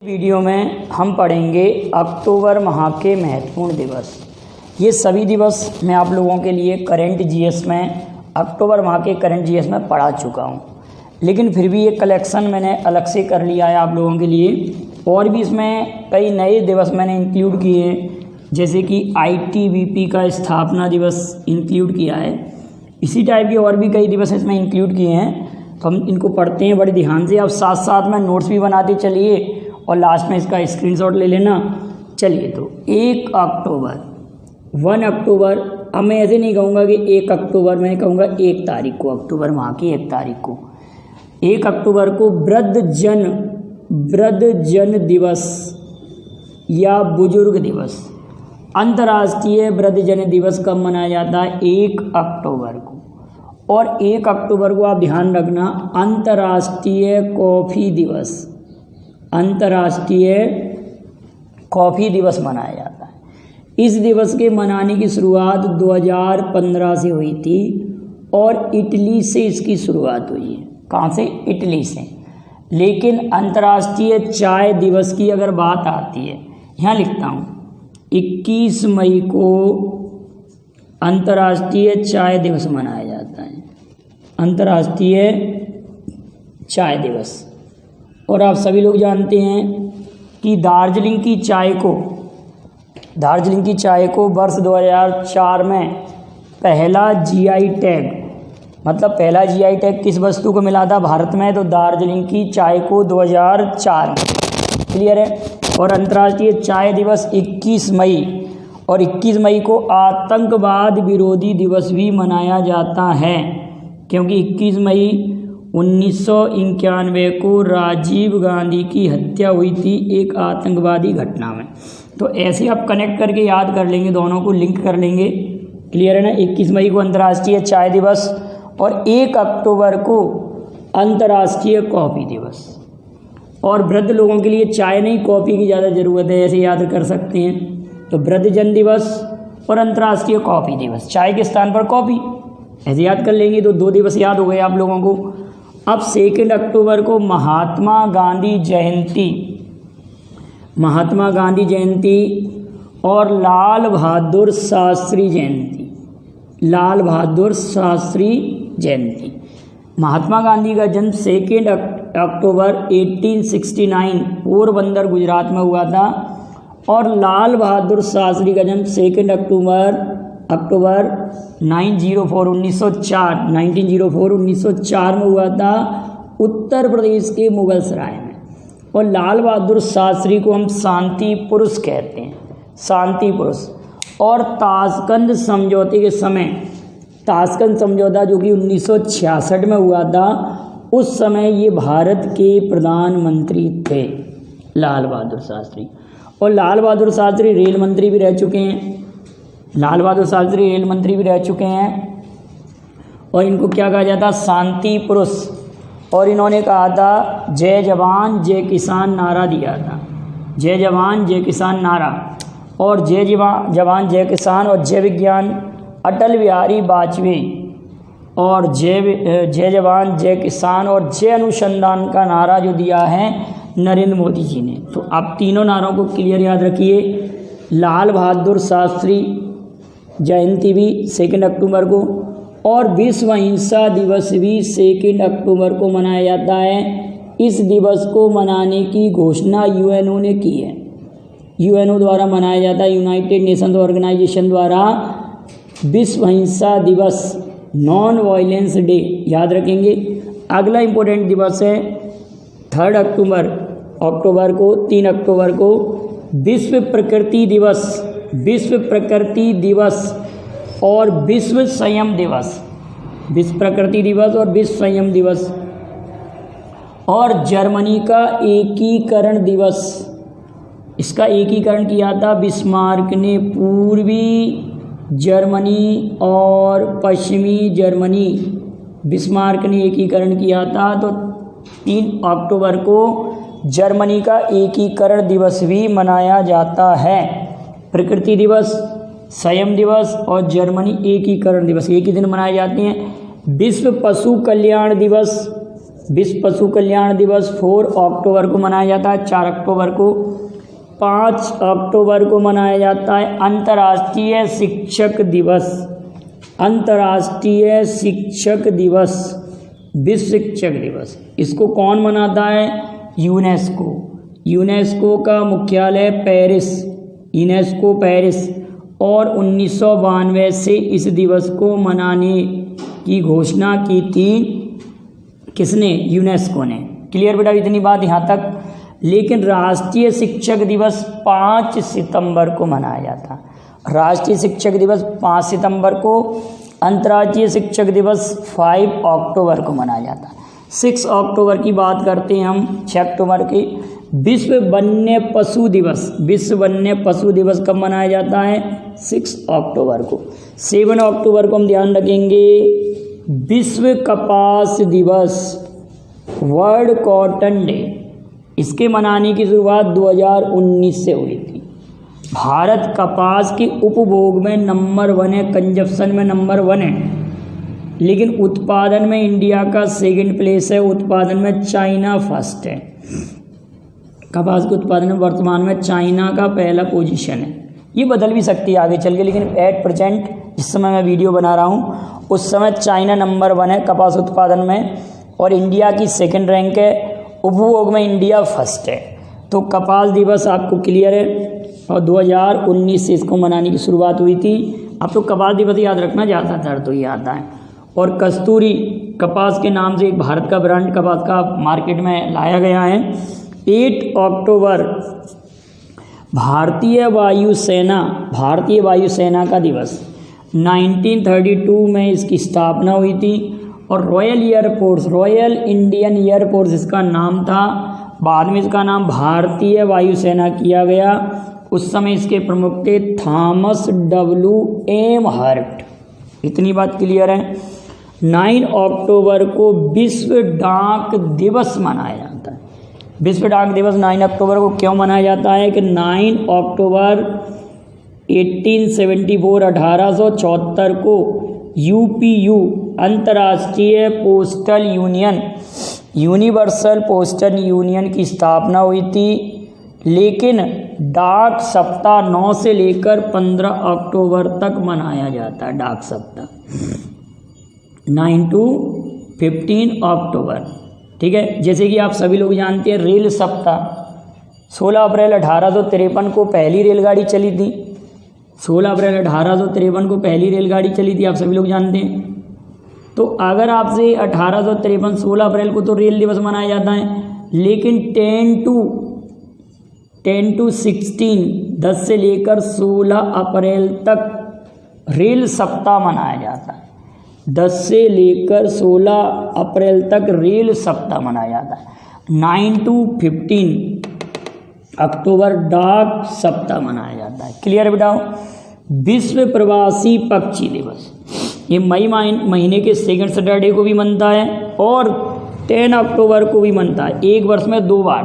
Video में हम पढ़ेंगे अक्टूबर माह के महत्वपूर्ण दिवस। ये सभी दिवस मैं आप लोगों के लिए करंट जीएस में अक्टूबर माह के करंट जीएस में पढ़ा चुका हूँ, लेकिन फिर भी ये कलेक्शन मैंने अलग से कर लिया है आप लोगों के लिए। और भी इसमें कई नए दिवस मैंने इंक्लूड किए हैं, जैसे कि आईटीबीपी का स्थापना दिवस इंक्लूड किया है। इसी टाइप के और भी कई दिवस इसमें इंक्लूड किए हैं, तो हम इनको पढ़ते हैं बड़े ध्यान से। अब साथ साथ में नोट्स भी बनाते चलिए और लास्ट में इसका स्क्रीनशॉट ले लेना। चलिए, तो 1 अक्टूबर, अब मैं ऐसे नहीं कहूँगा कि 1 अक्टूबर, मैं कहूँगा 1 तारीख को, अक्टूबर माह की 1 तारीख को, 1 अक्टूबर को वृद्धजन दिवस या बुजुर्ग दिवस, अंतर्राष्ट्रीय वृद्धजन दिवस कब मनाया जाता है? 1 अक्टूबर को। और 1 अक्टूबर को आप ध्यान रखना, अंतर्राष्ट्रीय कॉफ़ी दिवस, अंतर्राष्ट्रीय कॉफ़ी दिवस मनाया जाता है। इस दिवस के मनाने की शुरुआत 2015 से हुई थी और इटली से इसकी शुरुआत हुई है। कहाँ से? इटली से। लेकिन अंतर्राष्ट्रीय चाय दिवस की अगर बात आती है, यहाँ लिखता हूँ, 21 मई को अंतर्राष्ट्रीय चाय दिवस मनाया जाता है, अंतर्राष्ट्रीय चाय दिवस। और आप सभी लोग जानते हैं कि दार्जिलिंग की चाय को वर्ष 2004 में पहला जीआई टैग, मतलब पहला जीआई टैग किस वस्तु को मिला था भारत में? तो दार्जिलिंग की चाय को 2004 में। क्लियर है? और अंतर्राष्ट्रीय चाय दिवस 21 मई, और 21 मई को आतंकवाद विरोधी दिवस भी मनाया जाता है, क्योंकि 21 मई 1991 को राजीव गांधी की हत्या हुई थी एक आतंकवादी घटना में। तो ऐसे आप कनेक्ट करके याद कर लेंगे, दोनों को लिंक कर लेंगे। क्लियर है ना? 21 मई को अंतर्राष्ट्रीय चाय दिवस और 1 अक्टूबर को अंतर्राष्ट्रीय कॉफ़ी दिवस। और वृद्ध लोगों के लिए चाय नहीं, कॉफ़ी की ज़्यादा ज़रूरत है, ऐसे याद कर सकते हैं। तो वृद्धजन दिवस और अंतर्राष्ट्रीय कॉफ़ी दिवस, चाय के स्थान पर कॉफ़ी, ऐसे याद कर लेंगे। तो 2 दिवस याद हो गए आप लोगों को। अब 2 अक्टूबर को महात्मा गांधी जयंती और लाल बहादुर शास्त्री जयंती। महात्मा गांधी का जन्म 2 अक्टूबर 1869 पोरबंदर गुजरात में हुआ था, और लाल बहादुर शास्त्री का जन्म 2 अक्टूबर 1904 में हुआ था, उत्तर प्रदेश के मुगल सराय में। और लाल बहादुर शास्त्री को हम शांति पुरुष कहते हैं, शांति पुरुष। और ताशकंद समझौते के समय, ताशकंद समझौता जो कि 1966 में हुआ था, उस समय ये भारत के प्रधानमंत्री थे लाल बहादुर शास्त्री। और लाल बहादुर शास्त्री रेल मंत्री भी रह चुके हैं, और इनको क्या कहा जाता? शांति पुरुष। और इन्होंने कहा था जय जवान जय किसान नारा दिया था, जय जवान जय किसान नारा। और जय जवान जय किसान और जय विज्ञान अटल बिहारी वाजपेयी, और जय जवान जय किसान और जय अनुसंधान का नारा जो दिया है नरेंद्र मोदी जी ने। तो आप तीनों नारों को क्लियर याद रखिए। लाल बहादुर शास्त्री जयंती भी 2 अक्टूबर को, और विश्व अहिंसा दिवस भी 2 अक्टूबर को मनाया जाता है। इस दिवस को मनाने की घोषणा यूएनओ ने की है, यूएनओ द्वारा मनाया जाता है, यूनाइटेड नेशंस ऑर्गेनाइजेशन द्वारा विश्व अहिंसा दिवस, नॉन वायलेंस डे, याद रखेंगे। अगला इम्पोर्टेंट दिवस है 3 अक्टूबर को विश्व प्रकृति दिवस और विश्व संयम दिवस, विश्व प्रकृति दिवस और विश्व संयम दिवस। और जर्मनी का एकीकरण दिवस, इसका एकीकरण किया था बिस्मार्क ने, पूर्वी जर्मनी और पश्चिमी जर्मनी, बिस्मार्क ने एकीकरण किया था। तो 3 अक्टूबर को जर्मनी का एकीकरण दिवस भी मनाया जाता है। प्रकृति दिवस, संयम दिवस और जर्मनी एकीकरण दिवस एक ही दिन मनाए जाते हैं। विश्व पशु कल्याण दिवस विश्व पशु कल्याण दिवस 4 अक्टूबर को मनाया जाता है, 4 अक्टूबर को। 5 अक्टूबर को मनाया जाता है अंतर्राष्ट्रीय शिक्षक दिवस, अंतर्राष्ट्रीय शिक्षक दिवस, विश्व शिक्षक दिवस। इसको कौन मनाता है? यूनेस्को। यूनेस्को का मुख्यालय पेरिस, यूनेस्को पेरिस। और 1992 से इस दिवस को मनाने की घोषणा की थी किसने? यूनेस्को ने। क्लियर बेटा, इतनी बात यहाँ तक। लेकिन राष्ट्रीय शिक्षक दिवस 5 सितंबर को मनाया जाता है। राष्ट्रीय शिक्षक दिवस 5 सितंबर को, अंतर्राष्ट्रीय शिक्षक दिवस 5 अक्टूबर को मनाया जाता है। 6 अक्टूबर की बात करते हैं हम, 6 अक्टूबर की विश्व वन्य पशु दिवस। विश्व वन्य पशु दिवस कब मनाया जाता है? 6 अक्टूबर को। 7 अक्टूबर को हम ध्यान रखेंगे विश्व कपास दिवस, वर्ल्ड कॉटन डे। इसके मनाने की शुरुआत 2019 से हुई थी। भारत कपास के उपभोग में नंबर 1 है, कंजप्शन में नंबर 1 है, लेकिन उत्पादन में इंडिया का 2nd प्लेस है, उत्पादन में चाइना फर्स्ट है। कपास के उत्पादन में वर्तमान में चाइना का पहला पोजीशन है। ये बदल भी सकती है आगे चल के, लेकिन एट प्रेजेंट जिस समय मैं वीडियो बना रहा हूँ उस समय चाइना नंबर 1 है कपास उत्पादन में, और इंडिया की 2nd रैंक है, उपभोग में इंडिया फर्स्ट है। तो कपास दिवस आपको क्लियर है, और 2019 से इसको मनाने की शुरुआत हुई थी। आप तो कपास दिवस याद रखना, ज़्यादातर तो ये आता है। और कस्तूरी कपास के नाम से एक भारत का ब्रांड कपास का मार्केट में लाया गया है। 8 अक्टूबर भारतीय वायुसेना, भारतीय वायुसेना का दिवस। 1932 में इसकी स्थापना हुई थी। और royal air force, royal Indian air force इसका नाम था, बाद में इसका नाम भारतीय वायुसेना किया गया। उस समय इसके प्रमुख थे थॉमस W.M. हर्ट। इतनी बात क्लियर है। 9 अक्टूबर को विश्व डाक दिवस मनाया जाता है। विश्व डाक दिवस 9 अक्टूबर को क्यों मनाया जाता है कि 9 अक्टूबर 1874 को UPU अंतर्राष्ट्रीय postal union, universal postal union की स्थापना हुई थी। लेकिन डाक सप्ताह 9 से लेकर 15 अक्टूबर तक मनाया जाता है। डाक सप्ताह 9 to 15 अक्टूबर, ठीक है। जैसे कि आप सभी लोग जानते हैं रेल सप्ताह 16 अप्रैल 1853 को पहली रेलगाड़ी चली थी। 16 अप्रैल 1853 को पहली रेलगाड़ी चली थी, आप सभी लोग जानते हैं। तो अगर आपसे 1853 16 अप्रैल को तो रेल दिवस मनाया जाता है, लेकिन 10 to 16 10 से लेकर 16 अप्रैल तक रेल सप्ताह मनाया जाता है। 10 से लेकर 16 अप्रैल तक रेल सप्ताह मनाया जाता है। 9 to 15 अक्टूबर डाक सप्ताह मनाया जाता है। क्लियर बेटा? विश्व प्रवासी पक्षी दिवस ये मई महीने के 2nd सैटरडे को भी मनता है और 10 अक्टूबर को भी मनता है। एक वर्ष में 2 बार,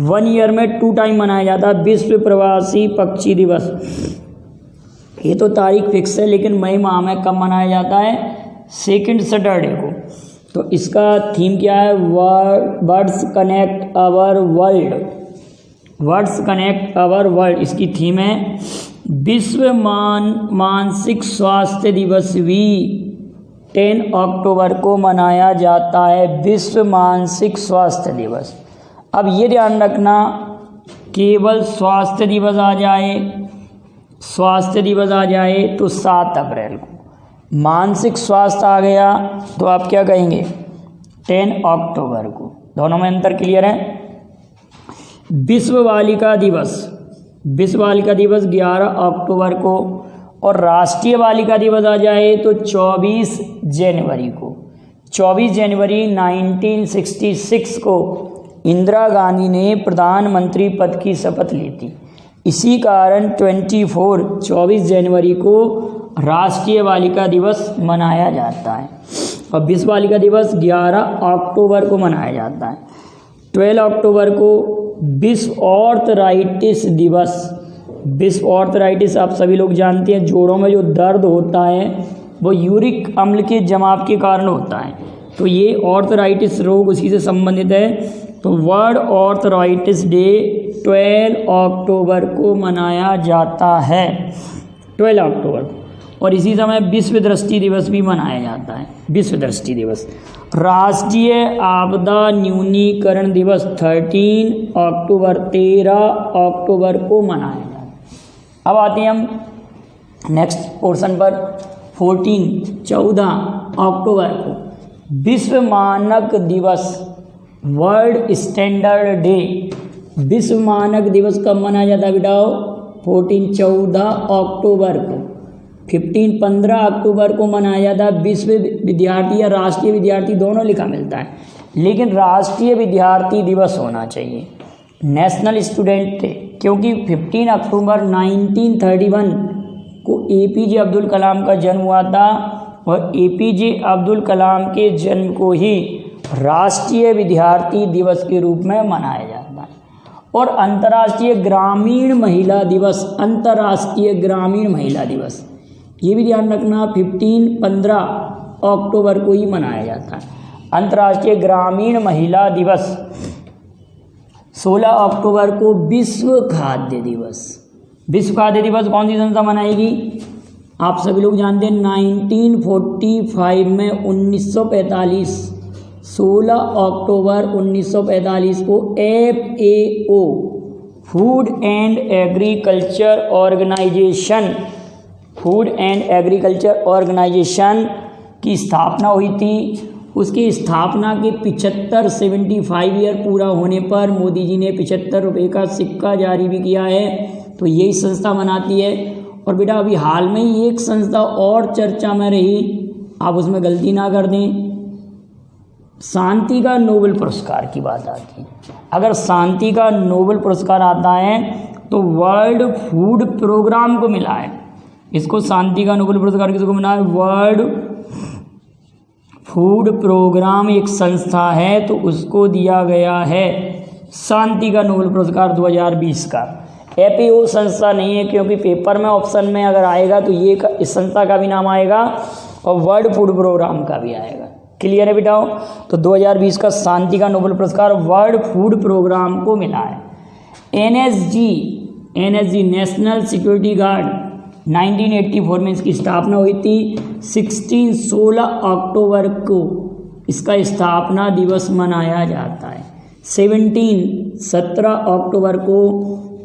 1 ईयर में 2 टाइम मनाया जाता है विश्व प्रवासी पक्षी दिवस। ये तो तारीख फिक्स है, लेकिन मई माह में कब मनाया जाता है? 2nd सैटरडे को। तो इसका थीम क्या है? Birds connect our world, words connect our world इसकी थीम है। विश्व मानसिक स्वास्थ्य दिवस भी 10 अक्टूबर को मनाया जाता है, विश्व मानसिक स्वास्थ्य दिवस। अब ये ध्यान रखना, केवल स्वास्थ्य दिवस आ जाए, स्वास्थ्य दिवस आ जाए तो 7 अप्रैल को, मानसिक स्वास्थ्य आ गया तो आप क्या कहेंगे? 10 अक्टूबर को। दोनों में अंतर क्लियर है? विश्व बालिका दिवस, विश्व बालिका दिवस 11 अक्टूबर को, और राष्ट्रीय बालिका दिवस आ जाए तो 24 जनवरी को। 24 जनवरी 1966 को इंदिरा गांधी ने प्रधानमंत्री पद की शपथ ली थी। इसी कारण 24 जनवरी को राष्ट्रीय बालिका दिवस मनाया जाता है, और विश्व बालिका दिवस 11 अक्टूबर को मनाया जाता है। 12 अक्टूबर को विश्व ऑर्थराइटिस दिवस। विश्व ऑर्थराइटिस आप सभी लोग जानते हैं, जोड़ों में जो दर्द होता है वो यूरिक अम्ल के जमाव के कारण होता है। तो ये ऑर्थराइटिस रोग उसी से संबंधित है। तो वर्ल्ड ऑर्थराइटिस डे 12 अक्टूबर को मनाया जाता है, 12 अक्टूबर को। और इसी समय विश्व दृष्टि दिवस भी मनाया जाता है, विश्व दृष्टि दिवस। राष्ट्रीय आपदा न्यूनीकरण दिवस 13 अक्टूबर 13 अक्टूबर को मनाया जाता है। अब आते हैं हम नेक्स्ट पोर्शन पर। 14 अक्टूबर को विश्व मानक दिवस, वर्ल्ड स्टैंडर्ड डे। विश्व मानक दिवस कब मनाया जाता है बेटा? 14 अक्टूबर को। 15 अक्टूबर को मनाया जाता है विश्व विद्यार्थी या राष्ट्रीय विद्यार्थी, दोनों लिखा मिलता है, लेकिन राष्ट्रीय विद्यार्थी दिवस होना चाहिए, नेशनल स्टूडेंट डे। क्योंकि 15 अक्टूबर 1931 को APJ अब्दुल कलाम का जन्म हुआ था और APJ अब्दुल कलाम के जन्म को ही राष्ट्रीय विद्यार्थी दिवस के रूप में मनाया जाता है। और अंतर्राष्ट्रीय ग्रामीण महिला दिवस, अंतर्राष्ट्रीय ग्रामीण महिला दिवस, ये भी ध्यान रखना 15 अक्टूबर को ही मनाया जाता है। अंतर्राष्ट्रीय ग्रामीण महिला दिवस। 16 अक्टूबर को विश्व खाद्य दिवस। विश्व खाद्य दिवस कौन सी संस्था मनाएगी? आप सभी लोग जानते हैं 1945 में 1945 16 अक्टूबर 1945 को FAO food and agriculture organization, food and agriculture organization की स्थापना हुई थी। उसकी स्थापना के 75 ईयर पूरा होने पर मोदी जी ने 75 रुपये का सिक्का जारी भी किया है। तो यही संस्था मनाती है। और बेटा अभी हाल में ही एक संस्था और चर्चा में रही, आप उसमें गलती ना कर दें, शांति का नोबेल पुरस्कार की बात आती है। अगर शांति का नोबेल पुरस्कार आता है तो वर्ल्ड फूड प्रोग्राम को मिला है। इसको शांति का नोबेल पुरस्कार किसको मिला है? वर्ल्ड फूड प्रोग्राम एक संस्था है, तो उसको दिया गया है शांति का नोबेल पुरस्कार 2020 का। FAO संस्था नहीं है, क्योंकि पेपर में ऑप्शन में अगर आएगा तो ये इस संस्था का भी नाम आएगा और वर्ल्ड फूड प्रोग्राम का भी आएगा। क्लियर है बेटाओ? तो 2020 का शांति का नोबेल पुरस्कार वर्ल्ड फूड प्रोग्राम को मिला है। NSG नेशनल सिक्योरिटी गार्ड 1984 में इसकी स्थापना हुई थी। 16 अक्टूबर को इसका स्थापना दिवस मनाया जाता है। 17 अक्टूबर को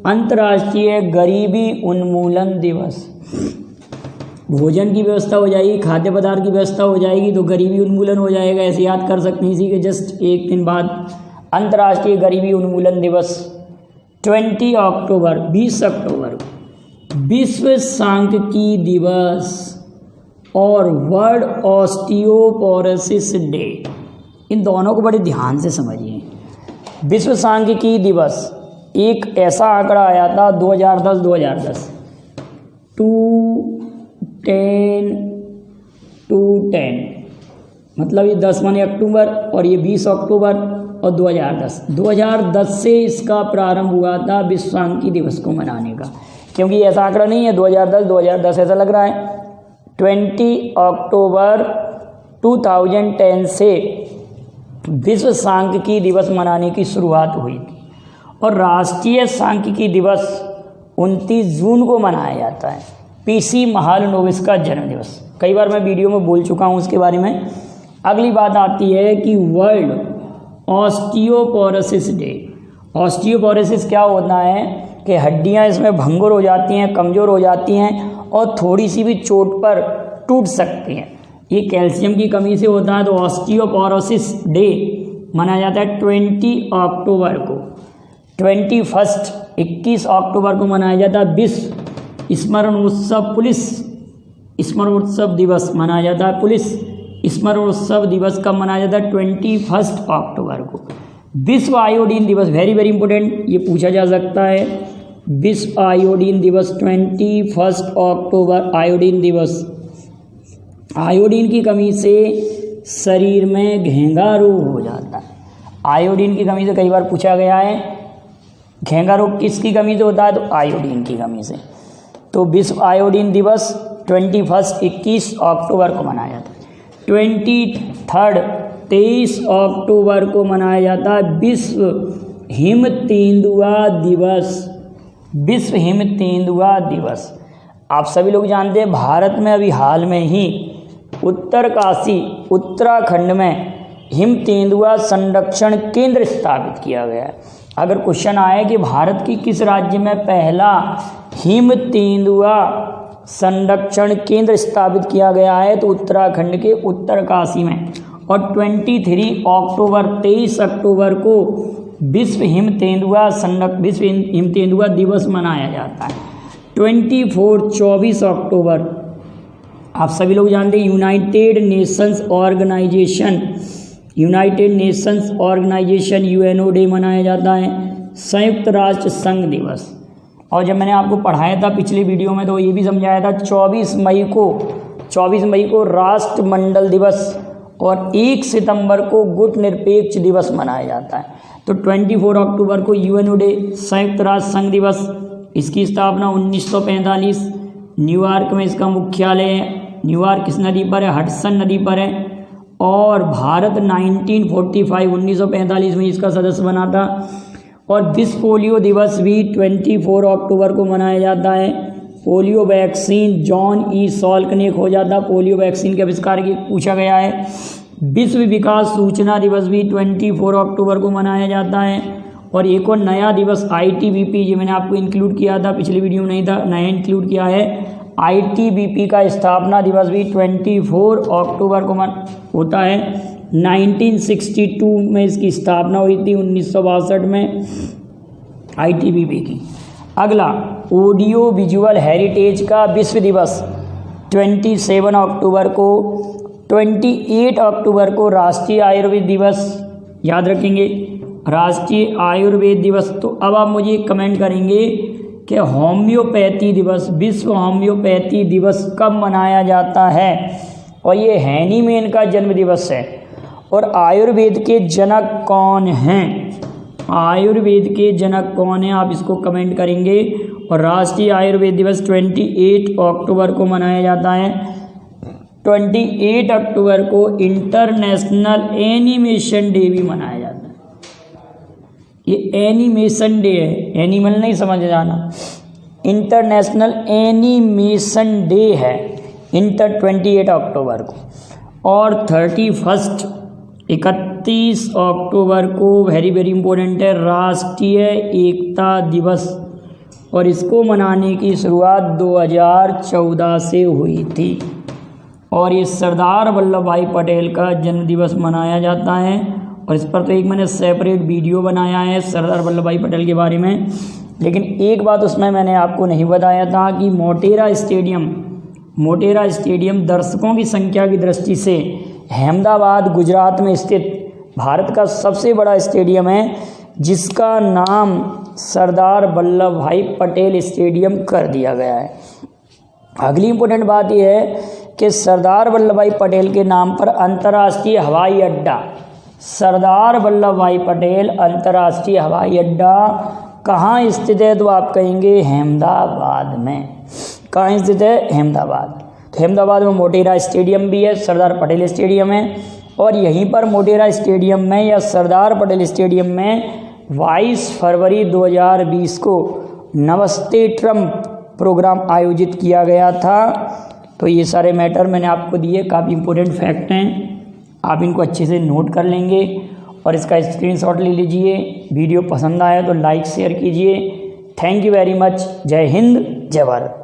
अंतर्राष्ट्रीय गरीबी उन्मूलन दिवस। भोजन की व्यवस्था हो जाएगी, खाद्य पदार्थ की व्यवस्था हो जाएगी तो गरीबी उन्मूलन हो जाएगा, ऐसे याद कर सकते हैं। इसी के जस्ट एक दिन बाद अंतर्राष्ट्रीय गरीबी उन्मूलन दिवस 20 अक्टूबर 20 अक्टूबर विश्व सांख्यिकी दिवस और वर्ल्ड ऑस्टियोपोरोसिस डे। इन दोनों को बड़े ध्यान से समझिए। विश्व सांख्यिकी दिवस एक ऐसा आंकड़ा आया था 2010 210 मतलब ये 10 माने अक्टूबर और ये 20 अक्टूबर और 2010 से इसका प्रारंभ हुआ था विश्व सांख्यिकी दिवस को मनाने का। क्योंकि ऐसा आंकड़ा नहीं है 2010 ऐसा लग रहा है। 20 अक्टूबर 2010 से विश्व सांख्यिकी दिवस मनाने की शुरुआत हुई थी और राष्ट्रीय सांख्यिकी दिवस 29 जून को मनाया जाता है। PC महालनोबिस का जन्म दिवस। कई बार मैं वीडियो में बोल चुका हूँ उसके बारे में। अगली बात आती है कि वर्ल्ड ऑस्टियोपोरोसिस डे। ऑस्टियोपोरोसिस क्या होता है कि हड्डियाँ इसमें भंगुर हो जाती हैं, कमज़ोर हो जाती हैं और थोड़ी सी भी चोट पर टूट सकती हैं। ये कैल्शियम की कमी से होता है। तो ऑस्टियोपोरोसिस डे मनाया जाता है 20 अक्टूबर को। 21 अक्टूबर को मनाया जाता है विश्व स्मरण उत्सव पुलिस स्मरण उत्सव दिवस मनाया जाता है। पुलिस स्मरण उत्सव दिवस कब मनाया जाता है? 21 अक्टूबर को। विश्व आयोडीन दिवस, वेरी वेरी इंपॉर्टेंट, ये पूछा जा सकता है। विश्व आयोडीन दिवस 21 अक्टूबर। आयोडीन दिवस। आयोडीन की कमी से शरीर में घेंघा रोग हो जाता है। आयोडीन की कमी से कई बार पूछा गया है। घेंघा रोग किसकी कमी से होता है? तो आयोडीन की कमी से। तो विश्व आयोडीन दिवस 21 अक्टूबर को मनाया जाता है। 23 23 अक्टूबर को मनाया जाता है विश्व हिम तेंदुआ दिवस। विश्व हिम तेंदुआ दिवस। आप सभी लोग जानते हैं भारत में अभी हाल में ही उत्तरकाशी उत्तराखंड में हिम तेंदुआ संरक्षण केंद्र स्थापित किया गया है। अगर क्वेश्चन आए कि भारत की किस राज्य में पहला हिम तेंदुआ संरक्षण केंद्र स्थापित किया गया है, तो उत्तराखंड के उत्तरकाशी में। और 23 अक्टूबर को विश्व हिम तेंदुआ दिवस मनाया जाता है। 24 अक्टूबर आप सभी लोग जानते हैं United Nations Organization UNO Day मनाया जाता है, संयुक्त राष्ट्र संघ दिवस। और जब मैंने आपको पढ़ाया था पिछले वीडियो में तो ये भी समझाया था 24 मई को राष्ट्रमंडल दिवस और 1 सितंबर को गुट निरपेक्ष दिवस मनाया जाता है। तो 24 अक्टूबर को यूएनओ डे, संयुक्त राष्ट्र संघ दिवस। इसकी स्थापना 1945 न्यूयॉर्क में इसका मुख्यालय है। न्यूयॉर्क किस नदी पर है? हडसन नदी पर है। और भारत 1945 में इसका सदस्य बना था। और विश्व पोलियो दिवस भी 24 अक्टूबर को मनाया जाता है। Polio vaccine John E Salk ने खोजा था। पोलियो वैक्सीन के आविष्कार की पूछा गया है। विश्व विकास सूचना दिवस भी 24 अक्टूबर को मनाया जाता है। और एक और नया दिवस ITBP, जो मैंने आपको इंक्लूड किया था, पिछले वीडियो में नहीं था, नया इंक्लूड किया है। ITBP का स्थापना दिवस भी 24 अक्टूबर को होता है। 1962 में इसकी स्थापना हुई थी, 1962 में ITBP की। अगला ऑडियो विजुअल हेरिटेज का विश्व दिवस 27 अक्टूबर को। 28 अक्टूबर को राष्ट्रीय आयुर्वेद दिवस, याद रखेंगे राष्ट्रीय आयुर्वेद दिवस। तो अब आप मुझे कमेंट करेंगे कि होम्योपैथी दिवस, विश्व होम्योपैथी दिवस कब मनाया जाता है? और ये हैनीमैन का जन्म दिवस है। और आयुर्वेद के जनक कौन हैं? आयुर्वेद के जनक कौन हैं? आप इसको कमेंट करेंगे। और राष्ट्रीय आयुर्वेद दिवस 28 अक्टूबर को मनाया जाता है। 28 अक्टूबर को इंटरनेशनल एनिमेशन डे भी मनाया जाता है। ये एनिमेशन डे है, एनिमल नहीं समझ जाना, इंटरनेशनल एनिमेशन डे है 28 अक्टूबर को। और 31 अक्टूबर को वेरी इंपॉर्टेंट है, राष्ट्रीय एकता दिवस। और इसको मनाने की शुरुआत 2014 से हुई थी। और ये सरदार वल्लभ भाई पटेल का जन्म दिवस मनाया जाता है। और इस पर तो एक मैंने सेपरेट वीडियो बनाया है सरदार वल्लभ भाई पटेल के बारे में। लेकिन एक बात उसमें मैंने आपको नहीं बताया था कि मोटेरा स्टेडियम दर्शकों की संख्या की दृष्टि से अहमदाबाद गुजरात में स्थित भारत का सबसे बड़ा स्टेडियम है, जिसका नाम सरदार वल्लभ भाई पटेल स्टेडियम कर दिया गया है। अगली इम्पोर्टेंट बात यह है कि सरदार वल्लभ भाई पटेल के नाम पर अंतर्राष्ट्रीय हवाई अड्डा, सरदार वल्लभ भाई पटेल अंतर्राष्ट्रीय हवाई अड्डा कहाँ स्थित है? तो आप कहेंगे अहमदाबाद में। कहाँ स्थित है? अहमदाबाद। तो अहमदाबाद में मोटेरा स्टेडियम भी है, सरदार पटेल स्टेडियम है। और यहीं पर मोटेरा स्टेडियम में या सरदार पटेल स्टेडियम में 22 फरवरी 2020 को नमस्ते ट्रम्प प्रोग्राम आयोजित किया गया था। तो ये सारे मैटर मैंने आपको दिए, काफ़ी इंपॉर्टेंट फैक्ट हैं, आप इनको अच्छे से नोट कर लेंगे और इसका स्क्रीनशॉट ले लीजिए। वीडियो पसंद आया तो लाइक शेयर कीजिए। Thank you very much. जय हिंद, जय भारत।